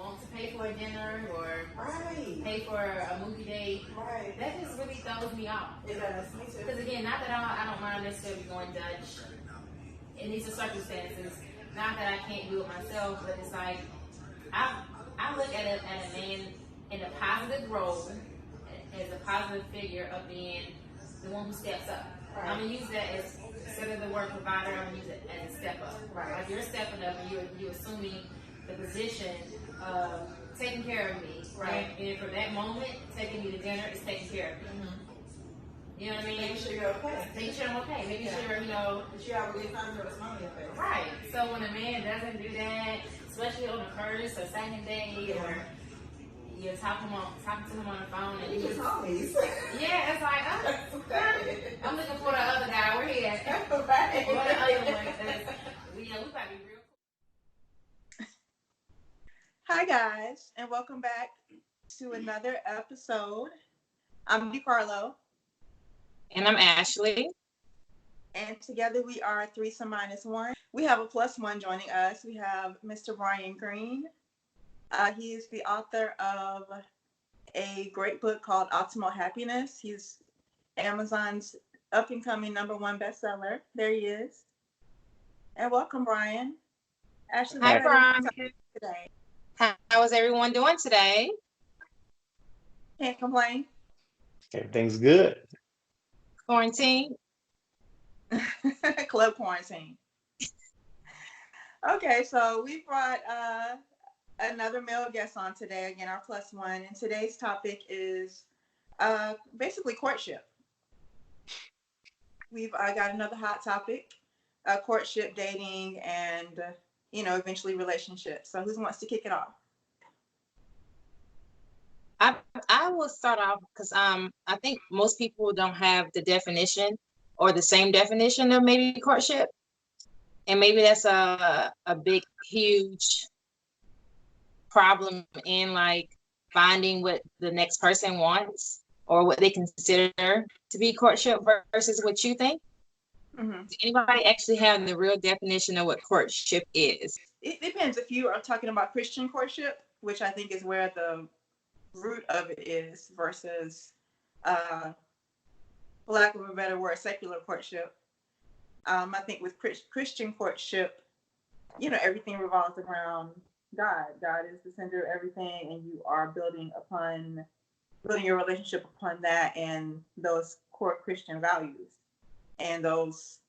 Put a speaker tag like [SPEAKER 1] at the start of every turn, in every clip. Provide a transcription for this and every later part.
[SPEAKER 1] want to pay for a dinner or
[SPEAKER 2] Right.
[SPEAKER 1] pay for a movie date.
[SPEAKER 2] Right.
[SPEAKER 1] That just really throws me off.
[SPEAKER 2] It does. Me too.
[SPEAKER 1] Because again, not that I don't mind necessarily going Dutch in these circumstances. Not that I can't do it myself, but it's like I look at a man in a positive role as a positive figure of being the one who steps up. Right. I'm gonna use that as, instead of the word provider, I'm gonna use it as a step up. Right. Like you're stepping up and you're assuming the position of taking care of me. Right. And for that moment, taking me to dinner is taking care of me. Mm-hmm. You know what I mean?
[SPEAKER 2] Making sure you're okay.
[SPEAKER 1] Making sure I'm okay. Making sure, that
[SPEAKER 2] you have a good time with mommy okay.
[SPEAKER 1] Right. So when a man doesn't do that, especially on the first or second date, or you're talking to him on the phone, and
[SPEAKER 2] you just homies.
[SPEAKER 1] Yeah, it's like, I'm looking for the other guy. Where he at?
[SPEAKER 2] Right.
[SPEAKER 1] Or the other one. We about to be real cool.
[SPEAKER 2] Hi guys, and welcome back to another episode. I'm DiCarlo.
[SPEAKER 3] And I'm Ashley.
[SPEAKER 2] And together we are Threesome Minus One. We have a plus one joining us. We have Mr. Brian Greene. He is the author of a great book called Optimal Happiness. He's Amazon's up-and-coming #1 bestseller. There he is. And welcome, Brian. Ashley,
[SPEAKER 3] hi, Brian.
[SPEAKER 2] Today.
[SPEAKER 3] How is everyone doing today?
[SPEAKER 2] Can't complain.
[SPEAKER 4] Everything's good.
[SPEAKER 3] Quarantine?
[SPEAKER 2] Club quarantine. Okay, so we brought another male guest on today, again, our plus one. And today's topic is basically courtship. We've got another hot topic, courtship, dating, and, eventually relationships. So who wants to kick it off?
[SPEAKER 3] I will start off because I think most people don't have the definition or the same definition of maybe courtship. And maybe that's a big, huge problem in like finding what the next person wants or what they consider to be courtship versus what you think. Mm-hmm. Does anybody actually have the real definition of what courtship is?
[SPEAKER 2] It depends. If you are talking about Christian courtship, which I think is where the root of it is, versus for lack of a better word, secular courtship. I think with Christian courtship, everything revolves around God. God is the center of everything, and you are building your relationship upon that and those core Christian values and those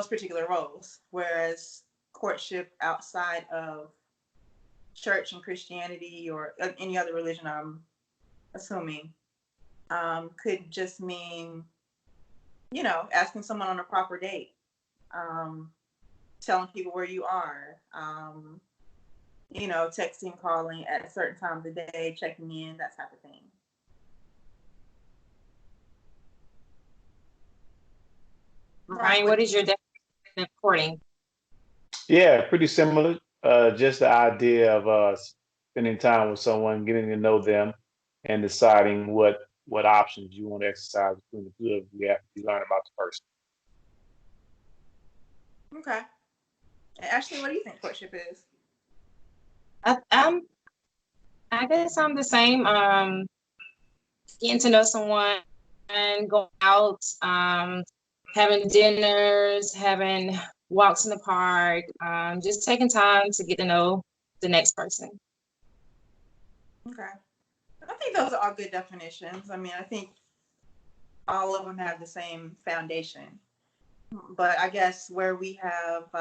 [SPEAKER 2] particular roles. Whereas courtship outside of church and Christianity or any other religion, I'm assuming, could just mean, asking someone on a proper date, telling people where you are, texting, calling at a certain time of the day, checking in, that type of thing.
[SPEAKER 3] Brian, what is your definition of courting?
[SPEAKER 4] Yeah, pretty similar. Just the idea of spending time with someone, getting to know them, and deciding what options you want to exercise between the two of you after you learn about the person.
[SPEAKER 2] Okay. Ashley, what do you think courtship is?
[SPEAKER 3] I guess I'm the same. Getting to know someone and going out, having dinners, having walks in the park, just taking time to get to know the next person.
[SPEAKER 2] Okay. I think those are all good definitions. I mean, I think all of them have the same foundation. But I guess where we have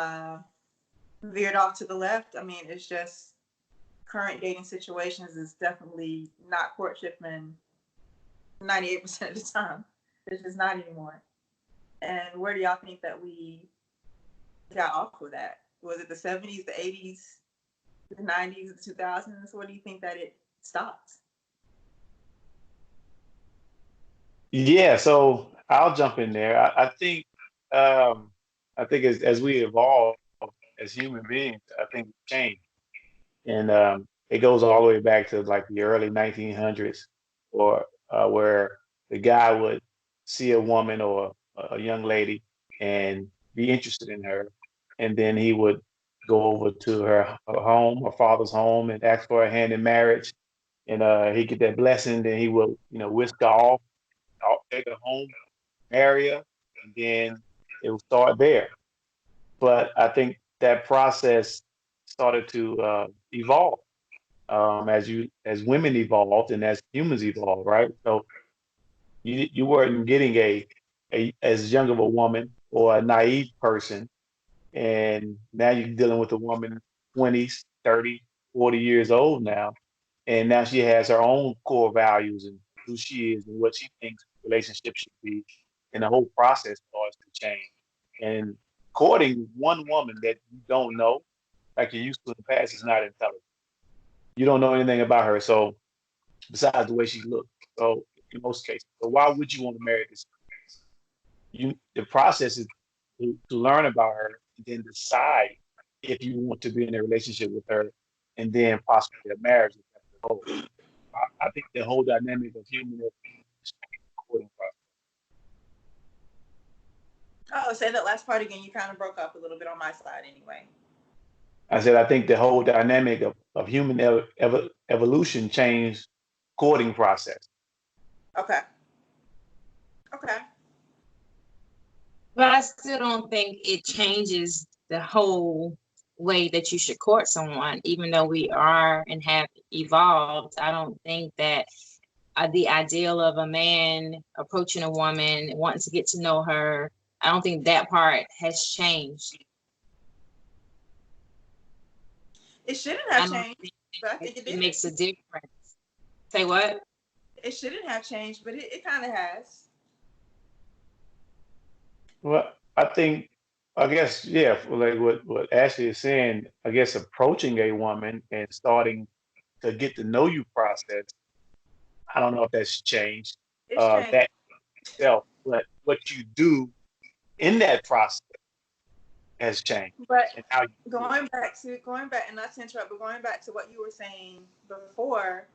[SPEAKER 2] veered off to the left, I mean, it's just current dating situations is definitely not courtship in 98% of the time. It's just not anymore. And where do y'all think that we got off with that? Was it the 70s, the 80s, the 90s, the 2000s? Where do you think that it stopped?
[SPEAKER 4] Yeah, so I'll jump in there. I think as we evolve as human beings, I think we change, and it goes all the way back to like the early 1900s, or where the guy would see a woman or a young lady and be interested in her, and then he would go over to her home, her father's home, and ask for a hand in marriage. And he get that blessing, then he will, whisk her off, take her home, marry her, and then it will start there. But I think that process started to evolve as women evolved and as humans evolved, right? So you weren't getting a as young of a woman or a naive person, and now you're dealing with a woman 20s, 30, 40 years old now, and now she has her own core values and who she is and what she thinks relationships should be, and the whole process starts to change. And courting one woman that you don't know, like you used to in the past, is not intelligent. You don't know anything about her, so besides the way she looks. So in most cases, so why would you want to marry this? The process is to learn about her and then decide if you want to be in a relationship with her, and then possibly a marriage if that's the goal. I think the whole dynamic of human courting process.
[SPEAKER 2] Oh, say that last part again. You kind of broke up a little bit on my side anyway.
[SPEAKER 4] I said I think the whole dynamic of human evolution changed courting process.
[SPEAKER 2] Okay. Okay.
[SPEAKER 3] But I still don't think it changes the whole way that you should court someone, even though we are and have evolved. I don't think that the ideal of a man approaching a woman, wanting to get to know her, I don't think that part has changed.
[SPEAKER 2] It shouldn't
[SPEAKER 3] I
[SPEAKER 2] have
[SPEAKER 3] don't
[SPEAKER 2] changed,
[SPEAKER 3] think
[SPEAKER 2] but I think it
[SPEAKER 3] it
[SPEAKER 2] did.
[SPEAKER 3] makes a difference. Say what?
[SPEAKER 2] It shouldn't have changed, but it kind of has.
[SPEAKER 4] Well, I guess, yeah, like what Ashley is saying, I guess approaching a woman and starting to get to know you process, I don't know if that's changed
[SPEAKER 2] It's changed.
[SPEAKER 4] that itself, but what you do in that process has changed
[SPEAKER 2] But
[SPEAKER 4] and how you do it.
[SPEAKER 2] going back, and not to interrupt, but going back to what you were saying before,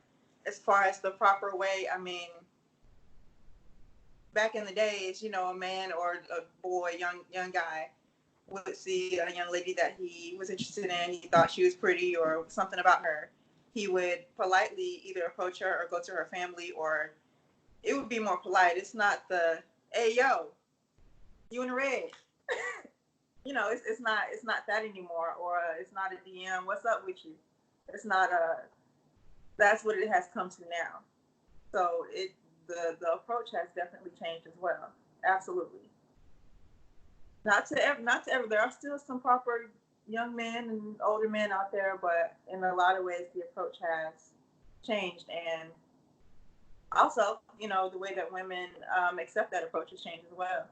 [SPEAKER 2] as far as the proper way. I mean, back in the days, a man or a boy, young guy, would see a young lady that he was interested in. He thought she was pretty or something about her. He would politely either approach her or go to her family, or it would be more polite. It's not the, hey yo, you in the red. It's not that anymore, or it's not a DM. What's up with you? It's not a. That's what it has come to now. So the approach has definitely changed as well. Absolutely. Not to ever. There are still some proper young men and older men out there, but in a lot of ways the approach has changed, and also the way that women accept that approach has changed as well.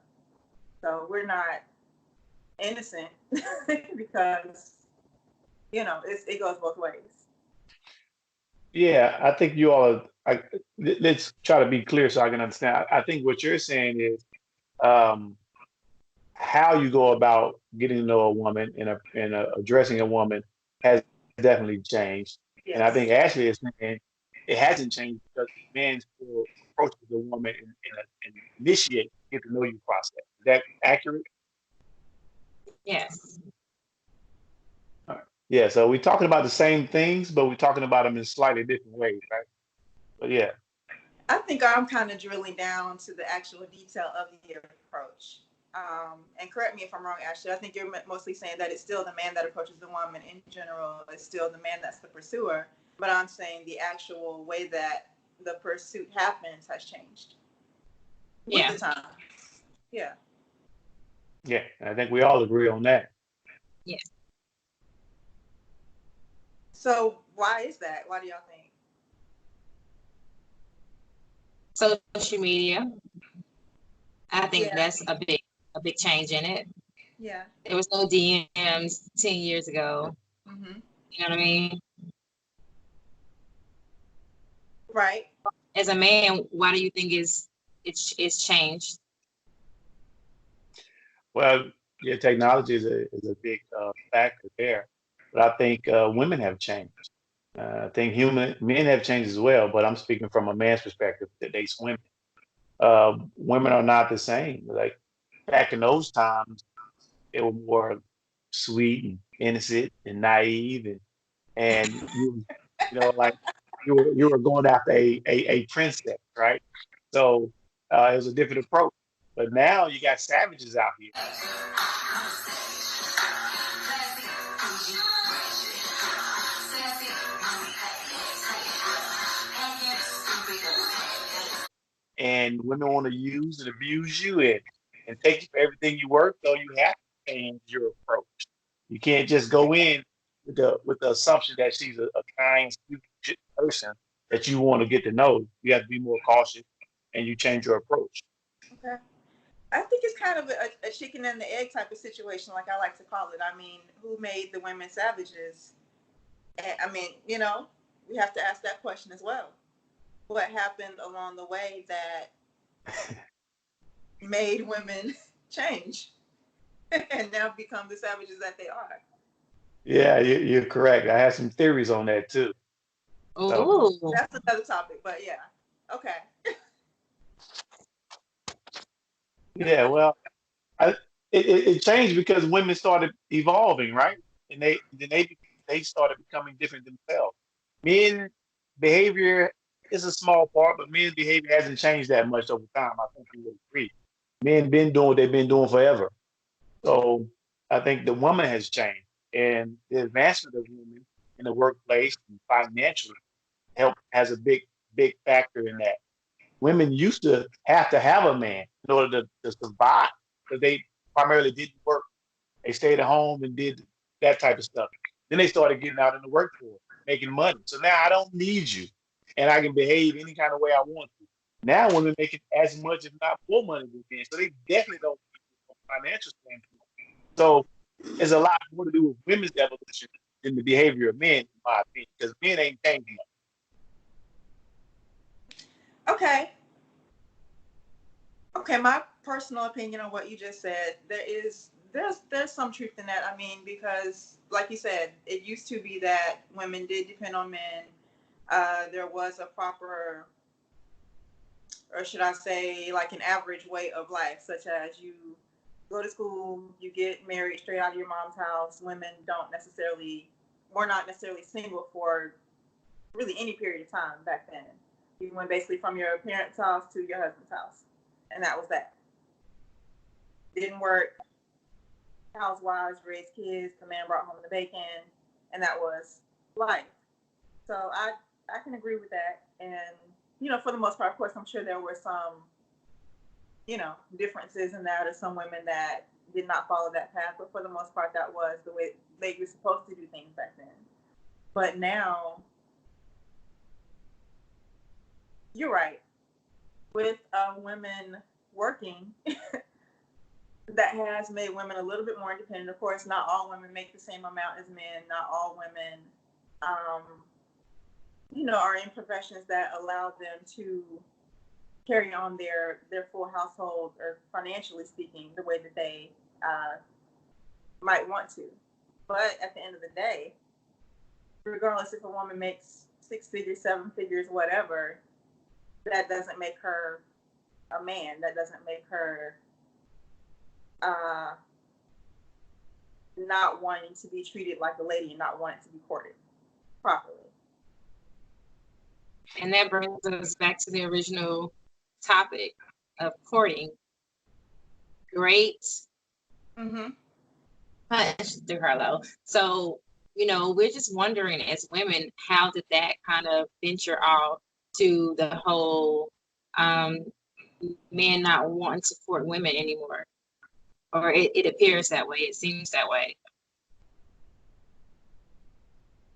[SPEAKER 2] So we're not innocent because it goes both ways.
[SPEAKER 4] Yeah, I think you all let's try to be clear so I can understand. I think what you're saying is um, how you go about getting to know a woman and addressing a woman has definitely changed. And I think
[SPEAKER 2] Yes.
[SPEAKER 4] Ashley is saying it hasn't changed because the man still approaches the woman and initiate get to know you process. Is that accurate?
[SPEAKER 3] Yes.
[SPEAKER 4] All right. Yeah, so we're talking about the same things, but we're talking about them in slightly different ways, right? But yeah,
[SPEAKER 2] I think I'm kind of drilling down to the actual detail of the approach. And correct me if I'm wrong, Ashley. I think you're mostly saying that it's still the man that approaches the woman in general. It's still the man that's the pursuer. But I'm saying the actual way that the pursuit happens has changed with
[SPEAKER 3] Yeah.
[SPEAKER 2] the time. Yeah.
[SPEAKER 4] yeah, I think we all agree on that.
[SPEAKER 3] Yeah.
[SPEAKER 2] So why is that? Why do y'all think?
[SPEAKER 3] Social media. I think
[SPEAKER 2] Yeah.
[SPEAKER 3] that's a big change in it.
[SPEAKER 2] Yeah.
[SPEAKER 3] There was no DMs 10 years ago.
[SPEAKER 2] Mm-hmm.
[SPEAKER 3] You know what I mean?
[SPEAKER 2] Right.
[SPEAKER 3] As a man, why do you think it's changed?
[SPEAKER 4] Well, yeah, technology is a big factor there, but I think women have changed. I think human men have changed as well, but I'm speaking from a man's perspective that dates women. Women are not the same. Like back in those times, they were more sweet and innocent and naive, and you know, like you were going after a princess, right? So it was a different approach. But now you got savages out here. And women want to use and abuse you and take you for everything you worth, so you have to change your approach. You can't just go in with the assumption that she's a kind, sweet person that you want to get to know. You have to be more cautious, and you change your approach.
[SPEAKER 2] Okay. I think it's kind of a chicken and the egg type of situation, like I like to call it. I mean, who made the women savages? And, I mean, we have to ask that question as well. What happened along the way that made women change and now become the savages that they are?
[SPEAKER 4] Yeah, you're correct. I have some theories on that too. So
[SPEAKER 3] Oh,
[SPEAKER 2] That's another topic, but yeah. Okay.
[SPEAKER 4] yeah, well, I, it changed because women started evolving, right? And they started becoming different themselves. Men behavior is a small part, but men's behavior hasn't changed that much over time. I think you would agree. Men been doing what they've been doing forever. So I think the woman has changed, and the advancement of women in the workplace and financially help has a big factor in that. Women used to have a man in order to survive because they primarily didn't work. They stayed at home and did that type of stuff. Then they started getting out in the workforce, making money. So now I don't need you, and I can behave any kind of way I want to. Now women making as much, if not more money than men, so they definitely don't need you from a financial standpoint. So it's a lot more to do with women's evolution than the behavior of men, in my opinion, because men ain't changing much.
[SPEAKER 2] Okay. Okay, my personal opinion on what you just said, there's some truth in that. I mean, because like you said, it used to be that women did depend on men. There was a proper, or should I say, like an average way of life, such as you go to school, you get married straight out of your mom's house. Women were not necessarily single for really any period of time back then. You went basically from your parents' house to your husband's house, and that was that. Didn't work. Housewives raised kids. The man brought home the bacon, and that was life. So I can agree with that. And for the most part, of course, I'm sure there were some differences in that, or some women that did not follow that path. But for the most part, that was the way they were supposed to do things back then. But now, you're right. With women working, that has made women a little bit more independent. Of course, not all women make the same amount as men. Not all women, are in professions that allow them to carry on their full household, or financially speaking, the way that they might want to. But at the end of the day, regardless if a woman makes 6 figures, 7 figures, whatever, that doesn't make her a man. That doesn't make her not wanting to be treated like a lady and not wanting to be courted properly.
[SPEAKER 3] and that brings us back to the original topic of courting. Great punch through Harlow. So, we're just wondering as women, how did that kind of venture off to the whole men not wanting to court women anymore? Or it appears that way, it seems that way.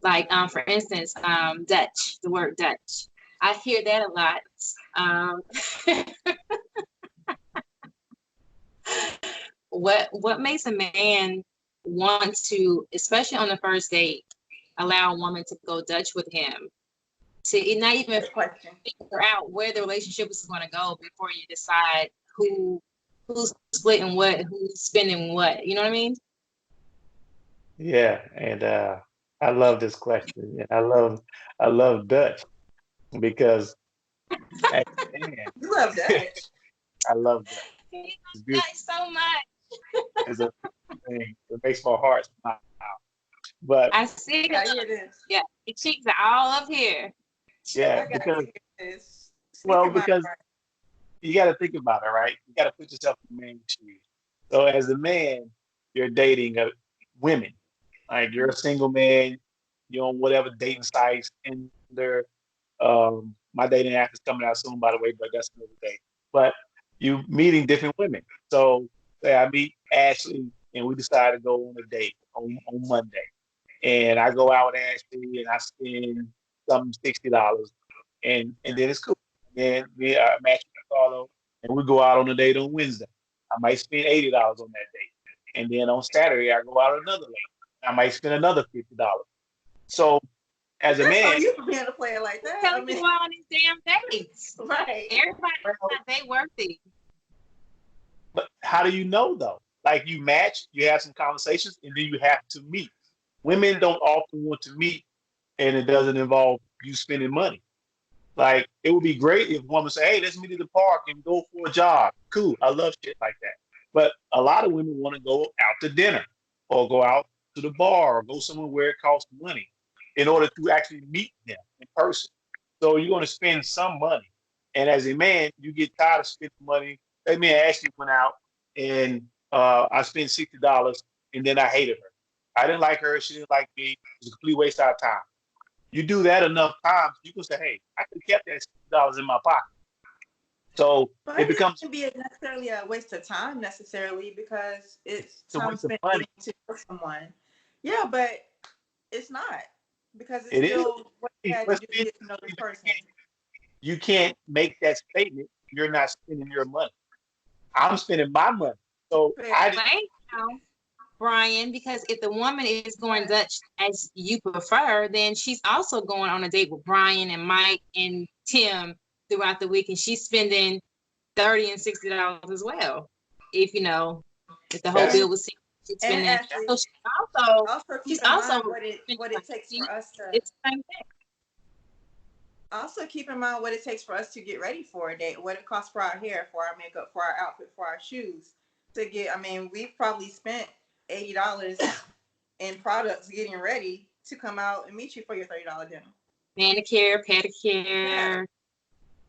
[SPEAKER 3] Like, for instance, Dutch, the word Dutch. I hear that a lot. What makes a man want to, especially on the first date, allow a woman to go Dutch with him, to not even figure out where the relationship is going to go before you decide who's splitting what, who's spending what? You know what I mean?
[SPEAKER 4] Yeah, and I love this question. And I love Dutch because as a man,
[SPEAKER 2] You love that.
[SPEAKER 4] I love Dutch.
[SPEAKER 3] He loves
[SPEAKER 4] It's beautiful.
[SPEAKER 3] Dutch so much.
[SPEAKER 4] It's a thing. It makes my heart smile. But
[SPEAKER 3] I see
[SPEAKER 2] I
[SPEAKER 3] it.
[SPEAKER 2] hear this.
[SPEAKER 3] Yeah, the cheeks are all up here.
[SPEAKER 4] yeah,
[SPEAKER 2] I got to
[SPEAKER 4] because
[SPEAKER 2] hear this. Speak
[SPEAKER 4] well,
[SPEAKER 2] your mind,
[SPEAKER 4] because
[SPEAKER 2] Brian.
[SPEAKER 4] you got to think about it, right? You got to put yourself in the man's shoes. So as a man, you're dating women. Like you're a single man, you're on whatever dating sites, and my dating app is coming out soon, by the way, but that's another day. But you meeting different women. So say I meet Ashley, and we decide to go on a date on Monday, and I go out with Ashley, and I spend some $60, and then it's cool. And then we match with Carlo, and we go out on a date on Wednesday. I might spend $80 on that date, and then on Saturday I go out another date. I might spend another $50. So as a
[SPEAKER 2] That's
[SPEAKER 4] man,
[SPEAKER 2] on you for being a player like that.
[SPEAKER 3] Tell
[SPEAKER 2] I
[SPEAKER 3] you
[SPEAKER 2] mean,
[SPEAKER 3] why on these damn dates.
[SPEAKER 2] right.
[SPEAKER 3] Everybody
[SPEAKER 4] well,
[SPEAKER 3] thought they worthy.
[SPEAKER 4] but how do you know though? Like you match, you have some conversations, and then you have to meet. Women don't often want to meet, and it doesn't involve you spending money. Like it would be great if a woman say, "Hey, let's meet at the park and go for a jog." Cool, I love shit like that. But a lot of women want to go out to dinner, or go out to the bar, or go somewhere where it costs money in order to actually meet them in person. So you're going to spend some money, and as a man, you get tired of spending money. That man actually went out and I spent $60, and then I hated her. I didn't like her. She didn't like me. It was a complete waste of our time. You do that enough times, you can say, "Hey, I could have kept that $60 in my pocket." So
[SPEAKER 2] But
[SPEAKER 4] it
[SPEAKER 2] it
[SPEAKER 4] becomes
[SPEAKER 2] wouldn't be necessarily a waste of time necessarily because it's
[SPEAKER 4] a
[SPEAKER 2] time
[SPEAKER 4] waste of
[SPEAKER 2] spent
[SPEAKER 4] money.
[SPEAKER 2] getting to know someone. Yeah, but it's not because it's
[SPEAKER 4] It is.
[SPEAKER 2] still what you had to
[SPEAKER 4] But
[SPEAKER 2] do to
[SPEAKER 4] still,
[SPEAKER 2] get to know this person.
[SPEAKER 4] you can't make that statement. You're not spending your money. I'm spending my money. So
[SPEAKER 2] Fair.
[SPEAKER 4] I didn't.
[SPEAKER 3] But ain't now, Brian, because if the woman is going Dutch as you prefer, then she's also going on a date with Brian and Mike and Tim throughout the week, and she's spending $30 and $60 as well. If if the whole
[SPEAKER 4] That's
[SPEAKER 3] bill
[SPEAKER 2] And
[SPEAKER 3] was she's
[SPEAKER 2] and
[SPEAKER 3] spending,
[SPEAKER 2] Ashley,
[SPEAKER 3] so
[SPEAKER 2] also
[SPEAKER 3] she's
[SPEAKER 2] keep in
[SPEAKER 3] also
[SPEAKER 2] mind what it takes for us to
[SPEAKER 3] it's the same thing.
[SPEAKER 2] also keep in mind what it takes for us to get ready for a date, what it costs for our hair, for our makeup, for our outfit, for our shoes. To get, I mean, we've probably spent $80 in products getting ready to come out and meet you for your $30 dinner.
[SPEAKER 3] Manicure,
[SPEAKER 2] Yeah.
[SPEAKER 3] pedicure.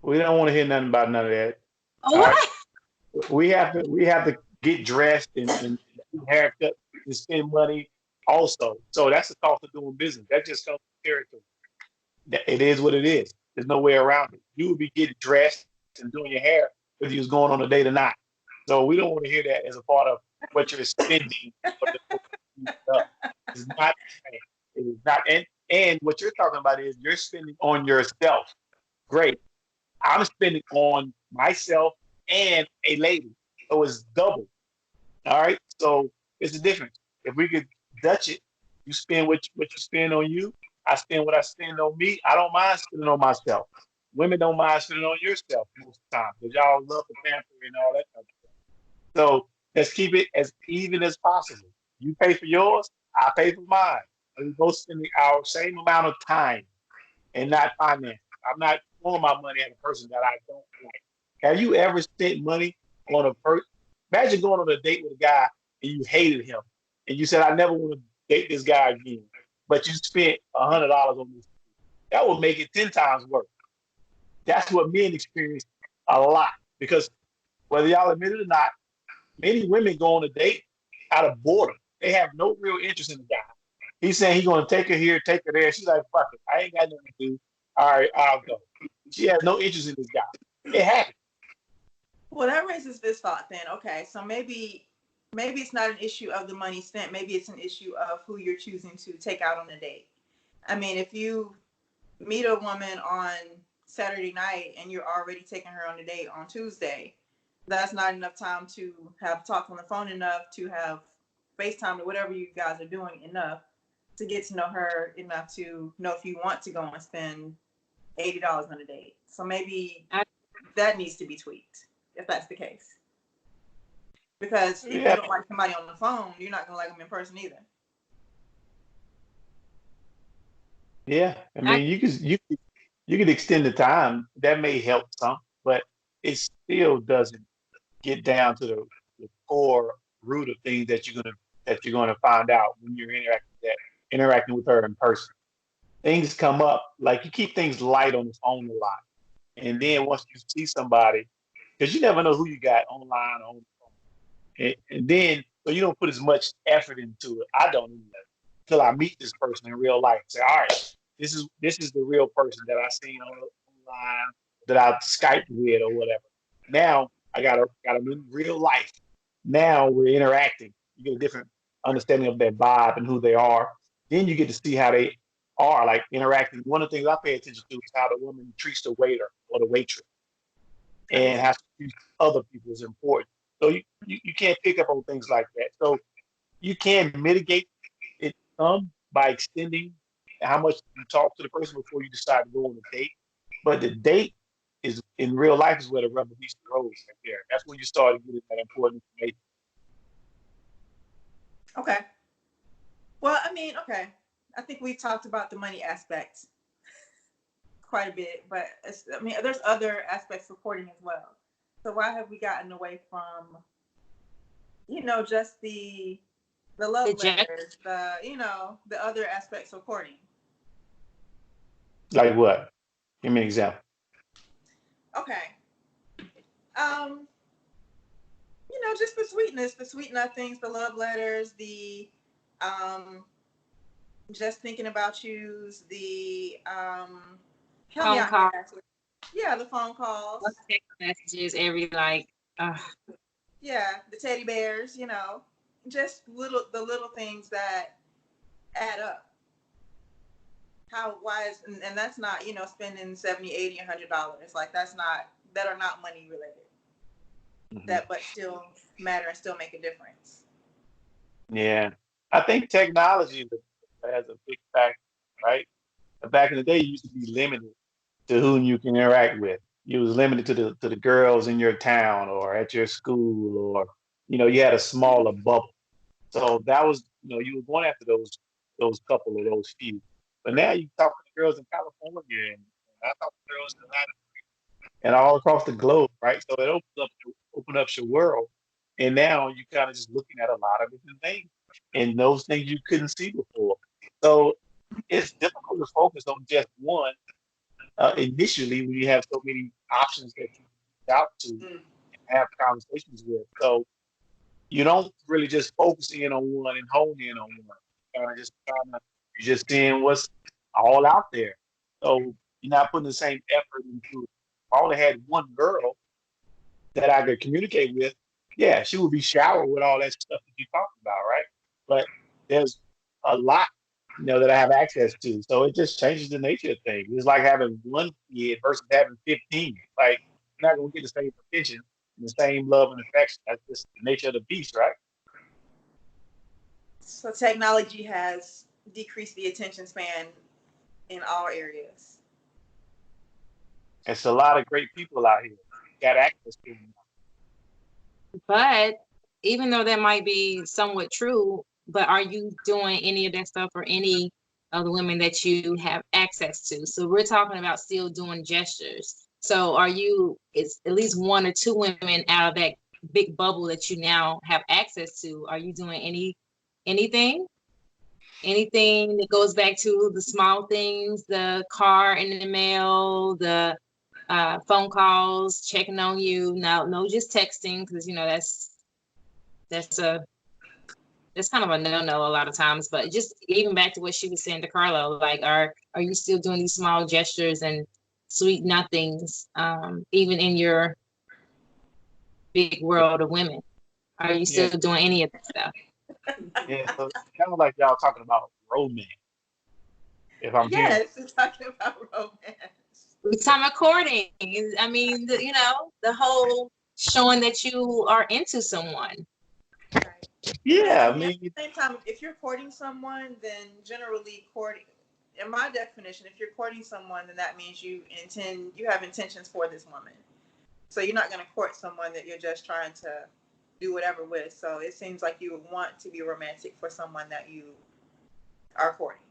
[SPEAKER 4] We don't want to hear nothing about none of that.
[SPEAKER 3] Oh,
[SPEAKER 4] All right.
[SPEAKER 3] what?
[SPEAKER 4] We have to get dressed and haircut and spend money also. So that's the cost of doing business. That just comes with territory. It is what it is. There's no way around it. You would be getting dressed and doing your hair whether you was going on a date or not. So we don't want to hear that as a part of what you're spending. It's not. It is not. And what you're talking about is you're spending on yourself. Great. I'm spending on myself and a lady. So it's double. All right. So it's the difference. If we could Dutch it, you spend what you spend on you. I spend what I spend on me. I don't mind spending on myself. Women don't mind spending on yourself most of the time because y'all love the pamper and all that kind of stuff. So let's keep it as even as possible. You pay for yours, I pay for mine. And we both spending our same amount of time and not finance. I'm not throwing my money at a person that I don't like. Have you ever spent money on a person? Imagine going on a date with a guy and you hated him, and you said, "I never want to date this guy again," but you spent $100 on this. That would make it 10 times worse. That's what men experience a lot because whether y'all admit it or not, many women go on a date out of boredom. They have no real interest in the guy. He's saying he's going to take her here, take her there. She's like, "Fuck it, I ain't got nothing to do. All right, I'll go." She has no interest in this guy. It happens.
[SPEAKER 2] Well, that raises this thought then. Okay, so maybe it's not an issue of the money spent. Maybe it's an issue of who you're choosing to take out on a date. I mean, if you meet a woman on Saturday night and you're already taking her on a date on Tuesday, that's not enough time to have talked on the phone enough, to have FaceTime or whatever you guys are doing enough to get to know her enough to know if you want to go and spend $80 on a date. So maybe that needs to be tweaked if that's the case. Because if you
[SPEAKER 4] Yeah,
[SPEAKER 2] don't like somebody on the phone, you're not gonna like them in person either.
[SPEAKER 4] yeah. I
[SPEAKER 3] I,
[SPEAKER 4] mean, you could extend the time. That may help some, but it still doesn't get down to the core root of things that you're gonna find out when you're interacting with that interacting with her in person. Things come up, like you keep things light on the phone a lot. And then once you see somebody, because you never know who you got online or on the phone. And then, so you don't put as much effort into it. I don't either until I meet this person in real life. Say, all right, this is the real person that I seen online, that I Skyped with or whatever. Now I got them in real life. Now we're interacting. You get a different understanding of their vibe and who they are. Then you get to see how they are like interacting. One of the things I pay attention to is how the woman treats the waiter or the waitress, and how she treats other people is important. So you can't pick up on things like that. So you can mitigate it some by extending how much you talk to the person before you decide to go on a date. But the date is in real life is where the rubber meets the road right there. That's when you start getting that important information.
[SPEAKER 2] Okay. Well, I mean, okay. I think we talked about the money aspect quite a bit, but I mean, there's other aspects of courting as well. So why have we gotten away from, just the love letters, the other aspects of courting?
[SPEAKER 4] Like what? Give me an example.
[SPEAKER 2] Okay. Just the sweetness, the sweet nothings, the love letters, the just thinking about yous, the help me
[SPEAKER 3] Phone
[SPEAKER 2] out
[SPEAKER 3] call,
[SPEAKER 2] here. Yeah, the phone calls.
[SPEAKER 3] text messages, every like.
[SPEAKER 2] Yeah, the teddy bears, just the little things that add up. Why is, and that's not, spending $70, $80, $100. Like that are not money related.
[SPEAKER 4] Mm-hmm.
[SPEAKER 2] That, but still matter and still make a difference.
[SPEAKER 4] Yeah, I think technology has a big factor, right? Back in the day, you used to be limited to whom you can interact with. You was limited to the girls in your town or at your school, or you had a smaller bubble. So that was you were going after those couple or those few. But now you talk to the girls in California, and I talk to girls in Atlanta and all across the globe, right? So it open up your world, and now you kind of just looking at a lot of different things, and those things you couldn't see before. So it's difficult to focus on just one initially when you have so many options that you reach out to and have conversations with. So you don't really just focus in on one and hone in on one. You're just seeing what's all out there. So you're not putting the same effort into it. If I only had one girl that I could communicate with, yeah, she would be showered with all that stuff that you talked about, right? But there's a lot, that I have access to. So it just changes the nature of things. It's like having one kid versus having 15. Like, you're not going to get the same attention and the same love and affection. That's just the nature of the beast, right?
[SPEAKER 2] So technology has decreased the attention span in all areas.
[SPEAKER 4] It's a lot of great people out here. Got access to them.
[SPEAKER 3] But even though that might be somewhat true, but are you doing any of that stuff for any of the women that you have access to? So we're talking about still doing gestures. So it's at least one or two women out of that big bubble that you now have access to. Are you doing anything that goes back to the small things, the car in the mail, the phone calls, checking on you? No, just texting, because that's kind of a no-no a lot of times. But just even back to what she was saying to Carlo, like, are you still doing these small gestures and sweet nothings, even in your big world of women? Are you still doing any of that stuff?
[SPEAKER 4] Yeah, so it's kind of like y'all talking about romance. If I'm hearing,
[SPEAKER 2] we're talking about romance.
[SPEAKER 3] We're talking about courting. I mean, the whole showing that you are into someone.
[SPEAKER 2] Right.
[SPEAKER 4] yeah,
[SPEAKER 2] I mean, at the same time, if you're courting someone, then generally courting, in my definition, if you're courting someone, then that means you have intentions for this woman. So you're not going to court someone that you're just trying to do whatever with. So it seems like you would want to be romantic for someone that you are courting.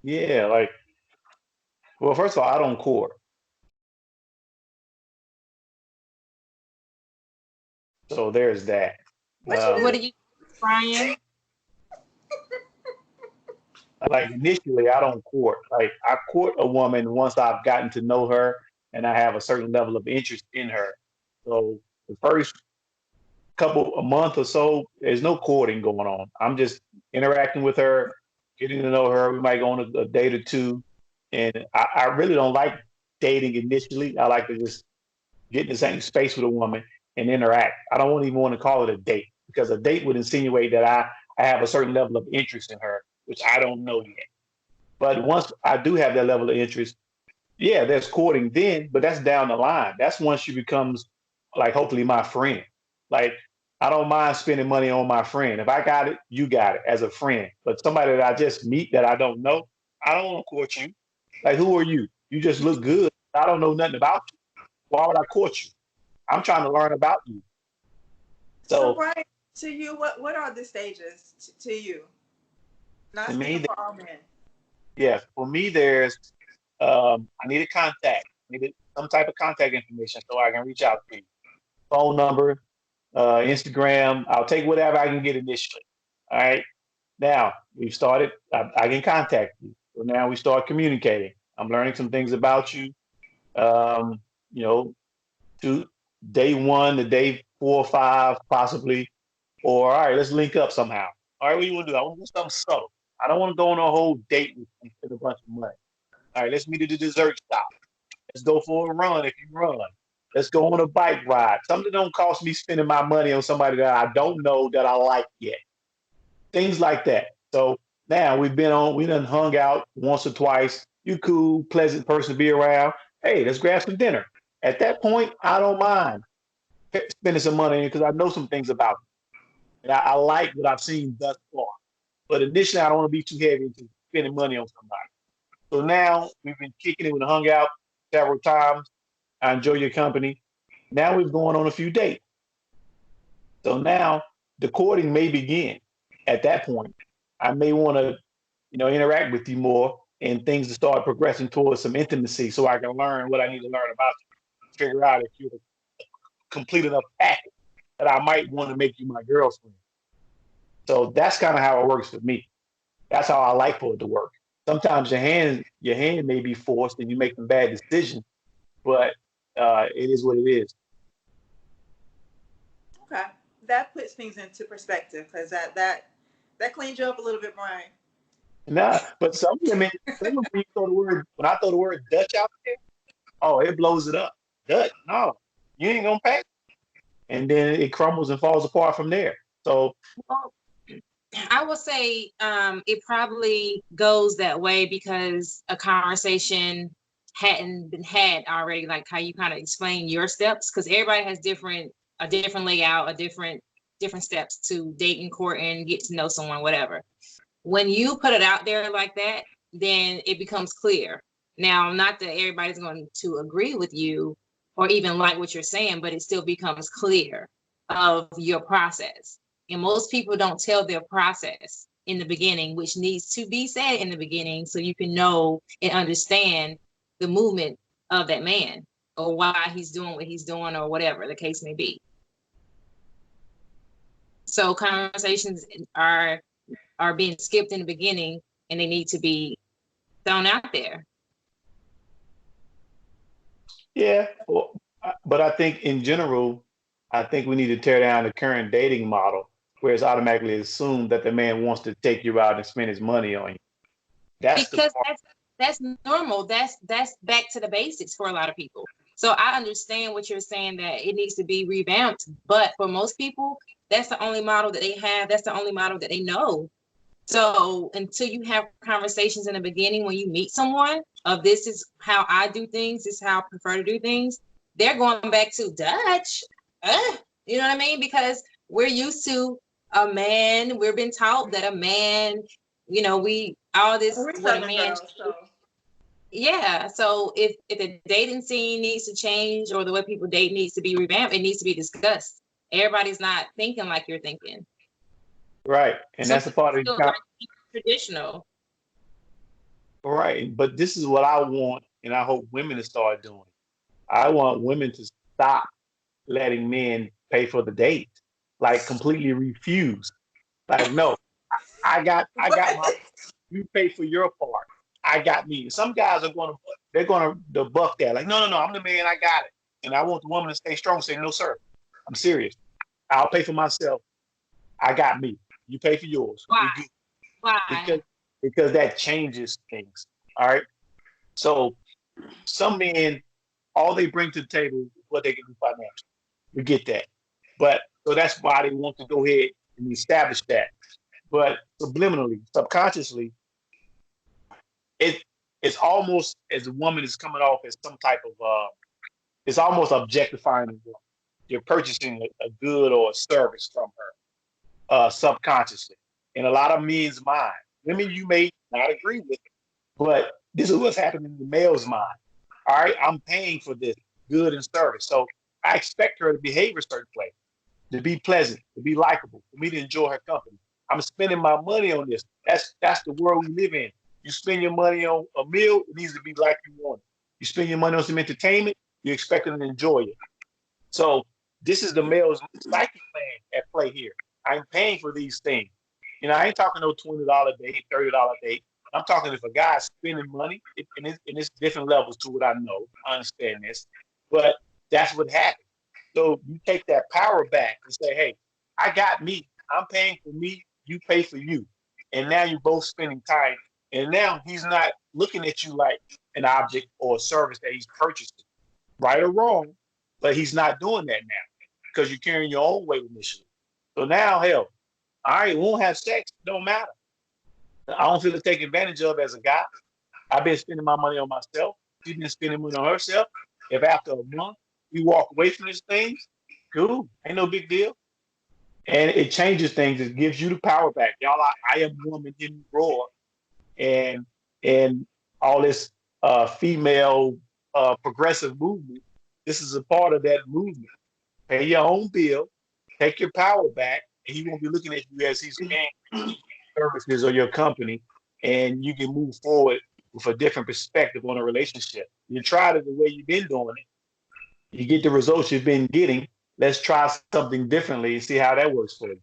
[SPEAKER 4] yeah, like, well, first of all, I don't court. So there's that.
[SPEAKER 2] What you
[SPEAKER 3] What do you, Brian?
[SPEAKER 4] Like initially, I don't court. Like I court a woman once I've gotten to know her and I have a certain level of interest in her. So the first a month or so, there's no courting going on. I'm just interacting with her, getting to know her. We might go on a date or two, and I really don't like dating initially. I like to just get in the same space with a woman and interact. I don't even want to call it a date because a date would insinuate that I have a certain level of interest in her, which I don't know yet. But once I do have that level of interest, yeah, there's courting then, but that's down the line. That's once she becomes like hopefully my friend. Like I don't mind spending money on my friend. If I got it, you got it as a friend. But somebody that I just meet that I don't know, I don't want to court you. Like who are you? You just look good. I don't know nothing about you. Why would I court you? I'm trying to learn about you.
[SPEAKER 2] So,
[SPEAKER 4] So
[SPEAKER 2] Brian, to you, what are the stages to you? Not
[SPEAKER 4] to me,
[SPEAKER 2] speaking for all men.
[SPEAKER 4] yeah, for me, there's I need a contact. I need some type of contact information so I can reach out to you. Phone number, Instagram. I'll take whatever I can get initially. All right. Now we've started. I can contact you. So now we start communicating. I'm learning some things about you. Um, you know, to day one to day 4 or 5, possibly. Or all right, let's link up somehow. All right, what do you want to do? I want to do something subtle. I don't want to go on a whole date with a bunch of money. All right, let's meet at the dessert stop. Let's go for a run if you run. Let's go on a bike ride. Something that don't cost me spending my money on somebody that I don't know that I like yet. Things like that. So now we done hung out once or twice. You cool, pleasant person to be around. Hey, let's grab some dinner. At that point, I don't mind spending some money because I know some things about it. And I like what I've seen thus far. But initially, I don't want to be too heavy into spending money on somebody. So now we've been kicking it. We hung out several times. I enjoy your company. Now we've gone on a few dates. So now the courting may begin at that point. I may want to, interact with you more and things to start progressing towards some intimacy so I can learn what I need to learn about you. Figure out if you're a complete enough package that I might want to make you my girlfriend. So that's kind of how it works for me. That's how I like for it to work. Sometimes your hand may be forced and you make some bad decisions, but it is what it is.
[SPEAKER 2] Okay, that puts things into perspective because that cleans you up a little bit, Brian.
[SPEAKER 4] Nah, but when I throw the word Dutch out there, oh, it blows it up. Dutch, no, you ain't gonna pay. And then it crumbles and falls apart from there. So
[SPEAKER 3] Well, I would say it probably goes that way because a conversation hadn't been had already, like how you kind of explain your steps, because everybody has a different layout, a different steps to date and court and get to know someone, whatever. When you put it out there like that, then it becomes clear. Now, not that everybody's going to agree with you or even like what you're saying, but it still becomes clear of your process. And most people don't tell their process in the beginning, which needs to be said in the beginning so you can know and understand the movement of that man or why he's doing what he's doing or whatever the case may be. So conversations are being skipped in the beginning and they need to be thrown out there.
[SPEAKER 4] yeah, but I think in general, I think we need to tear down the current dating model where it's automatically assumed that the man wants to take you out and spend his money on you. That's
[SPEAKER 3] Because
[SPEAKER 4] the part.
[SPEAKER 3] that's normal. That's back to the basics for a lot of people. So I understand what you're saying, that it needs to be revamped, but for most people, that's the only model that they have. That's the only model that they know. So until you have conversations in the beginning when you meet someone of this is how I do things, this is how I prefer to do things, they're going back to Dutch. You know what I mean? Because we're used to a man, we've been taught that a man, we all this
[SPEAKER 2] We're
[SPEAKER 3] what a
[SPEAKER 2] Southern
[SPEAKER 3] man.
[SPEAKER 2] girls, so
[SPEAKER 3] Yeah. So if the dating scene needs to change or the way people date needs to be revamped, it needs to be discussed. Everybody's not thinking like you're thinking.
[SPEAKER 4] Right. And
[SPEAKER 3] Some
[SPEAKER 4] that's the part of
[SPEAKER 3] people like traditional.
[SPEAKER 4] right. But this is what I want, and I hope women to start doing. I want women to stop letting men pay for the date. Like completely refuse. Like, no, I got my
[SPEAKER 2] what?
[SPEAKER 4] You pay for your part. I got me. Some guys are going to buck that. Like, no, I'm the man. I got it. And I want the woman to stay strong. Say, no, sir. I'm serious. I'll pay for myself. I got me. You pay for yours.
[SPEAKER 3] Why?
[SPEAKER 4] We good.
[SPEAKER 3] Why?
[SPEAKER 4] Because that changes things. All right. So some men, all they bring to the table is what they can do financially. We get that. But so that's why they want to go ahead and establish that. But subliminally, subconsciously, it's almost as a woman is coming off as some type of it's almost objectifying a woman. You're purchasing a good or a service from her subconsciously. In a lot of men's mind. Women you may not agree with, but this is what's happening in the male's mind. All right, I'm paying for this good and service. So I expect her to behave a certain way, to be pleasant, to be likable, for me to enjoy her company. I'm spending my money on this. That's the world we live in. You spend your money on a meal, it needs to be like you want it. You spend your money on some entertainment, you expect them to enjoy it. So this is the male's psychic plan at play here. I'm paying for these things. You know, I ain't talking no $20 date, $30 date. I'm talking if a guy's spending money, and it's different levels to what I know. I understand this, but that's what happens. So you take that power back and say, hey, I got me. I'm paying for me. You pay for you. And now you're both spending time. And now he's not looking at you like an object or a service that he's purchasing, right or wrong, but he's not doing that now because you're carrying your own weight initially. So now, hell, all right, we won't have sex. Don't matter. I don't feel to take advantage of as a guy. I've been spending my money on myself. She's been spending money on herself. If after a month we walk away from this thing, cool, ain't no big deal. And it changes things. It gives you the power back. Y'all, I am woman in roar, and all this female progressive movement. This is a part of that movement. Pay your own bill, take your power back, and he won't be looking at you as he's paying services or your company, and you can move forward with a different perspective on a relationship. You tried it the way you've been doing it. You get the results you've been getting. Let's try something differently and see how that works for you.